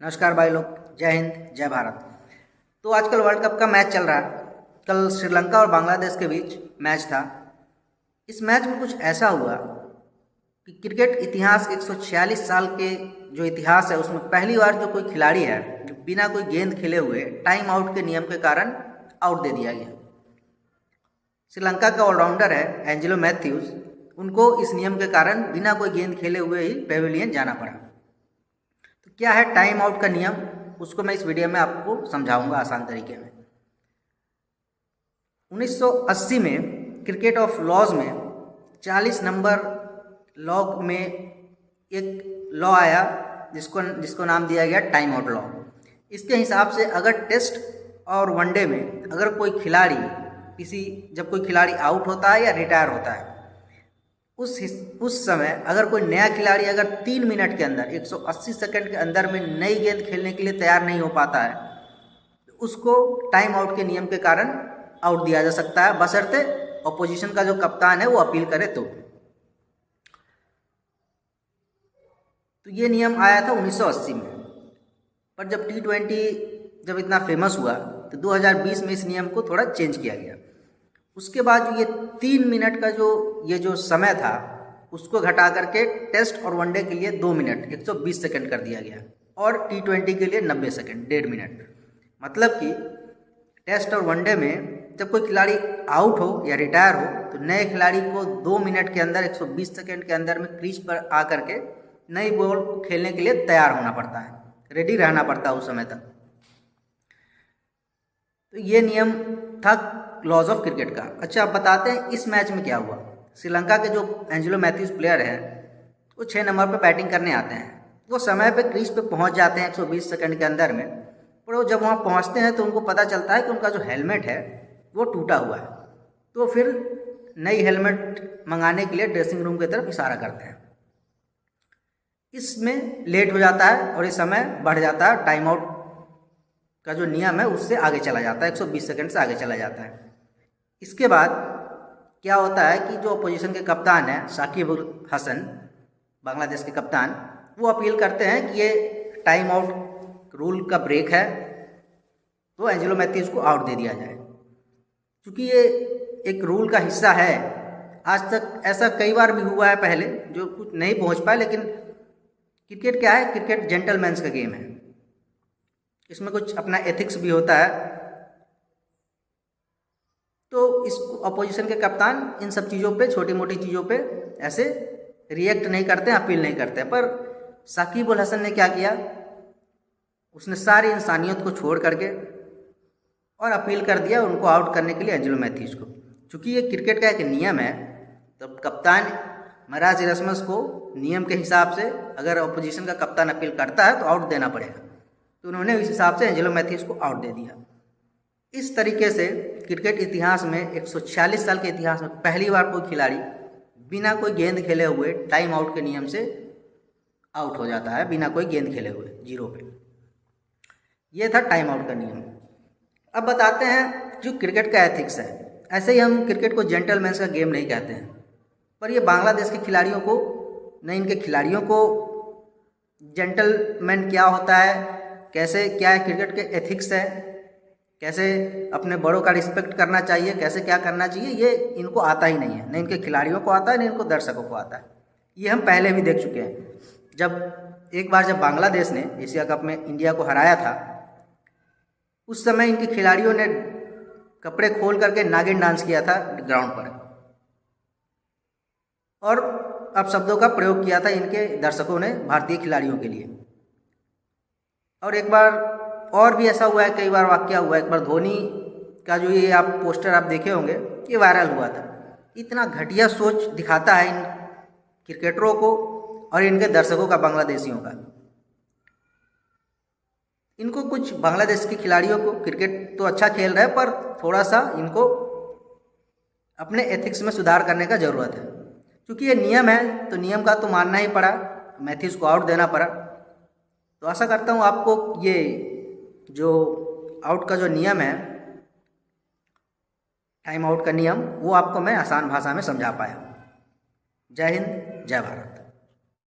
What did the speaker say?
नमस्कार भाई लोग, जय हिंद जय भारत। तो आजकल वर्ल्ड कप का मैच चल रहा है। कल श्रीलंका और बांग्लादेश के बीच मैच था। इस मैच में कुछ ऐसा हुआ कि क्रिकेट इतिहास 146 साल के जो इतिहास है उसमें पहली बार जो कोई खिलाड़ी है जो बिना कोई गेंद खेले हुए टाइम आउट के नियम के कारण आउट दे दिया गया। श्रीलंका का ऑलराउंडर है एंजेलो मैथ्यूज, उनको इस नियम के कारण बिना कोई गेंद खेले हुए ही पेविलियन जाना पड़ा। तो क्या है टाइम आउट का नियम, उसको मैं इस वीडियो में आपको समझाऊंगा आसान तरीके में। 1980 में क्रिकेट ऑफ लॉज में 40 नंबर लॉ में एक लॉ आया जिसको नाम दिया गया टाइम आउट लॉ। इसके हिसाब से अगर टेस्ट और वनडे में अगर कोई खिलाड़ी जब कोई खिलाड़ी आउट होता है या रिटायर होता है, उस समय अगर कोई नया खिलाड़ी अगर 3 मिनट के अंदर 180 सेकंड के अंदर में नई गेंद खेलने के लिए तैयार नहीं हो पाता है तो उसको टाइम आउट के नियम के कारण आउट दिया जा सकता है, बशर्ते ऑपोजिशन का जो कप्तान है वो अपील करे तो ये नियम आया था 1980 में। पर जब T20 जब इतना फेमस हुआ तो 2020 में इस नियम को थोड़ा चेंज किया गया। उसके बाद ये 3 मिनट का ये जो समय था उसको घटा करके टेस्ट और वनडे के लिए 2 मिनट 120 सेकंड कर दिया गया और T20 के लिए 90 सेकंड 1.5 मिनट। मतलब कि टेस्ट और वनडे में जब कोई खिलाड़ी आउट हो या रिटायर हो तो नए खिलाड़ी को 2 मिनट के अंदर 120 सेकंड के अंदर में क्रीज पर आकर के नई बॉल को खेलने के लिए तैयार होना पड़ता है, रेडी रहना पड़ता है उस समय तक। तो ये नियम था लॉज ऑफ क्रिकेट का। अच्छा, अब बताते हैं इस मैच में क्या हुआ। श्रीलंका के जो एंजेलो मैथ्यूज प्लेयर हैं वो 6 नंबर पर बैटिंग करने आते हैं। वो समय पे क्रीज पे पहुंच जाते हैं 120 सेकंड के अंदर में, पर वो जब वहाँ पहुंचते हैं तो उनको पता चलता है कि उनका जो हेलमेट है वो टूटा हुआ है। तो फिर नई हेलमेट मंगाने के लिए ड्रेसिंग रूम की तरफ इशारा करते हैं। इसमें लेट हो जाता है और ये समय बढ़ जाता है, टाइम आउट का जो नियम है उससे आगे चला जाता है, 120 सेकंड से आगे चला जाता है। इसके बाद क्या होता है कि जो अपोजिशन के कप्तान हैं साकिब उल हसन, बांग्लादेश के कप्तान, वो अपील करते हैं कि ये टाइम आउट रूल का ब्रेक है तो एंजेलो मैथ्यूज को आउट दे दिया जाए। क्योंकि ये एक रूल का हिस्सा है। आज तक ऐसा कई बार भी हुआ है पहले जो कुछ नहीं पहुंच पाए, लेकिन क्रिकेट क्या है, क्रिकेट जेंटलमैन्स का गेम है, इसमें कुछ अपना एथिक्स भी होता है। तो इस अपोजिशन के कप्तान इन सब चीज़ों पे, छोटी मोटी चीज़ों पे ऐसे रिएक्ट नहीं करते, अपील नहीं करते। पर साकिब उल हसन ने क्या किया, उसने सारी इंसानियत को छोड़ करके और अपील कर दिया उनको आउट करने के लिए एंजेलो मैथ्यूज को। चूँकि ये क्रिकेट का एक नियम है तो कप्तान महाराज इरस्मस को नियम के हिसाब से अगर अपोजिशन का कप्तान अपील करता है तो आउट देना पड़ेगा। तो उन्होंने इस हिसाब से एंजेलो मैथ्यूज को आउट दे दिया। इस तरीके से क्रिकेट इतिहास में 146 साल के इतिहास में पहली बार कोई खिलाड़ी बिना कोई गेंद खेले हुए टाइम आउट के नियम से आउट हो जाता है, बिना कोई गेंद खेले हुए, जीरो पे। यह था टाइम आउट का नियम। अब बताते हैं जो क्रिकेट का एथिक्स है। ऐसे ही हम क्रिकेट को जेंटलमैन का गेम नहीं कहते हैं, पर ये बांग्लादेश के खिलाड़ियों को नहीं, इनके खिलाड़ियों को जेंटलमैन क्या होता है, कैसे क्या है क्रिकेट के एथिक्स है, कैसे अपने बड़ों का रिस्पेक्ट करना चाहिए, कैसे क्या करना चाहिए, ये इनको आता ही नहीं है। न इनके खिलाड़ियों को आता है, न इनको दर्शकों को आता है। ये हम पहले भी देख चुके हैं। एक बार जब बांग्लादेश ने एशिया कप में इंडिया को हराया था, उस समय इनके खिलाड़ियों ने कपड़े खोल करके नागिन डांस किया था ग्राउंड पर और अपशब्दों का प्रयोग किया था इनके दर्शकों ने भारतीय खिलाड़ियों के लिए। और एक बार और भी ऐसा हुआ है, कई बार वाकया हुआ है। एक बार धोनी का जो ये आप पोस्टर आप देखे होंगे, ये वायरल हुआ था। इतना घटिया सोच दिखाता है इन क्रिकेटरों को और इनके दर्शकों का, बांग्लादेशियों का। इनको कुछ बांग्लादेश के खिलाड़ियों को क्रिकेट तो अच्छा खेल रहे हैं, पर थोड़ा सा इनको अपने एथिक्स में सुधार करने का ज़रूरत है। क्योंकि ये नियम है तो नियम का तो मानना ही पड़ा, मैथ्यूज को आउट देना पड़ा। तो आशा करता हूँ आपको ये जो आउट का जो नियम है, टाइम आउट का नियम, वो आपको मैं आसान भाषा में समझा पाया। जय हिंद जय भारत।